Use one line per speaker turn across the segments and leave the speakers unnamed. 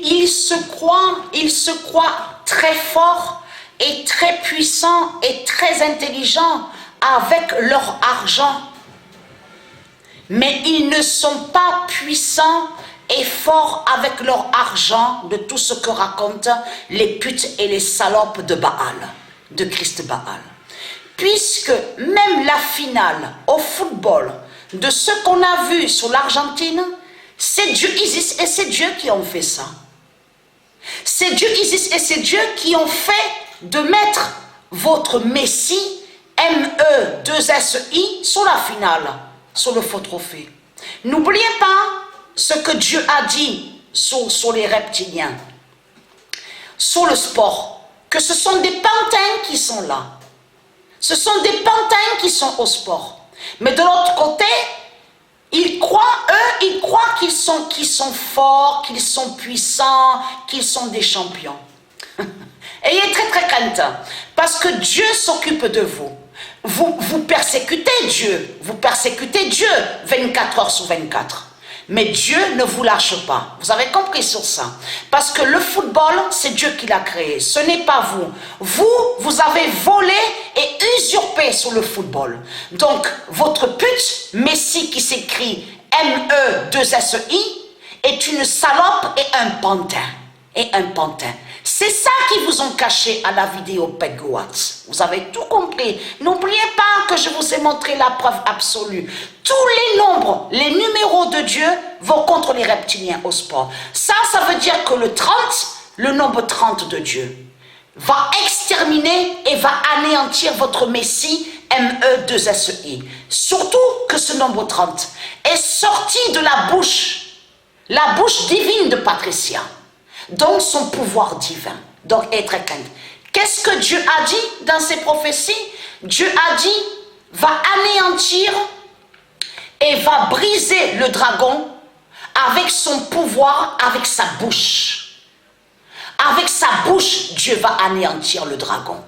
ils se croient très forts et très puissants et très intelligents avec leur argent. Mais ils ne sont pas puissants et forts avec leur argent de tout ce que racontent les putes et les salopes de Baal, de Christ Baal. Puisque même la finale au football de ce qu'on a vu sur l'Argentine, c'est Dieu Isis et c'est Dieu qui ont fait ça. C'est Dieu Isis et c'est Dieu qui ont fait de mettre votre Messie, M-E-2-S-I, sur la finale, sur le faux trophée. N'oubliez pas ce que Dieu a dit sur les reptiliens, sur le sport, que ce sont des pantins qui sont là. Ce sont des pantins qui sont au sport. Mais de l'autre côté, ils croient qu'ils sont forts, qu'ils sont puissants, qu'ils sont des champions. Ayez très très crainte, parce que Dieu s'occupe de vous. Vous persécutez Dieu, 24 heures sur 24. Mais Dieu ne vous lâche pas. Vous avez compris sur ça? Parce que le football, c'est Dieu qui l'a créé. Ce n'est pas vous. Vous avez volé et usurpé sur le football. Donc, votre pute, Messi qui s'écrit M-E-2-S-I, est une salope et un pantin. C'est ça qu'ils vous ont caché à la vidéo Peg Watts. Vous avez tout compris. N'oubliez pas que je vous ai montré la preuve absolue. Tous les nombres, les numéros de Dieu vont contre les reptiliens au sport. Ça veut dire que le nombre 30 de Dieu, va exterminer et va anéantir votre Messie, M-E-2-S-I. Surtout que ce nombre 30 est sorti de la bouche divine de Patricia. Donc son pouvoir divin. Donc être crainte. Qu'est-ce que Dieu a dit dans ses prophéties? Dieu a dit, va anéantir et va briser le dragon avec son pouvoir, avec sa bouche. Avec sa bouche, Dieu va anéantir le dragon.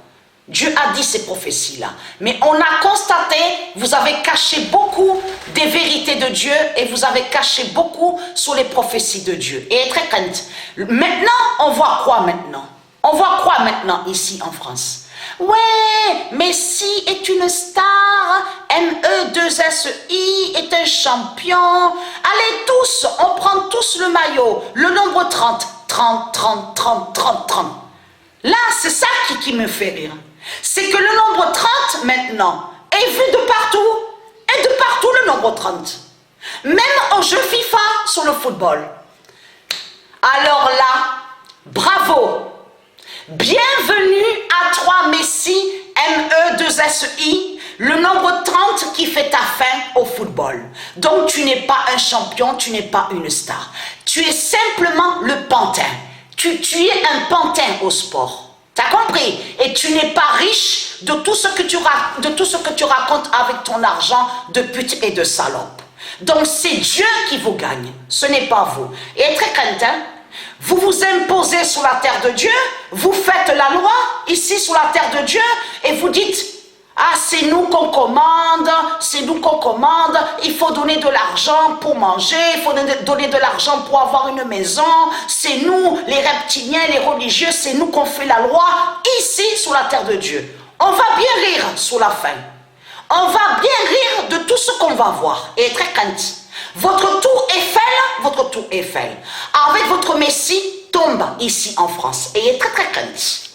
Dieu a dit ces prophéties-là. Mais on a constaté, vous avez caché beaucoup des vérités de Dieu et vous avez caché beaucoup sur les prophéties de Dieu. Et très crainte. Maintenant, on voit quoi maintenant? On voit quoi maintenant ici en France? Ouais, Messi est une star, M-E-2-S-I est un champion. Allez tous, on prend tous le maillot, le nombre 30. 30, 30, 30, 30, 30. Là, c'est ça qui me fait rire. C'est que le nombre 30, maintenant, est vu de partout. Et de partout, le nombre 30. Même au jeu FIFA sur le football. Alors là, bravo. Bienvenue à toi, Messi, M-E-2-S-I, le nombre 30 qui fait ta fin au football. Donc, tu n'es pas un champion, tu n'es pas une star. Tu es simplement le pantin. Tu es un pantin au sport. T'as compris? Et tu n'es pas riche de tout ce que tu racontes avec ton argent de pute et de salope. Donc c'est Dieu qui vous gagne, ce n'est pas vous. Et très craintin, vous vous imposez sur la terre de Dieu, vous faites la loi ici sur la terre de Dieu et vous dites, ah c'est nous qu'on commande, il faut donner de l'argent pour manger, il faut donner de l'argent pour avoir une maison, c'est nous les reptiliens, les religieux, c'est nous qu'on fait la loi ici sur la terre de Dieu. On va bien rire sur la fin, on va bien rire de tout ce qu'on va voir et très crainte. Votre tour Eiffel, avec votre Messie tombe ici en France et est très très crainte.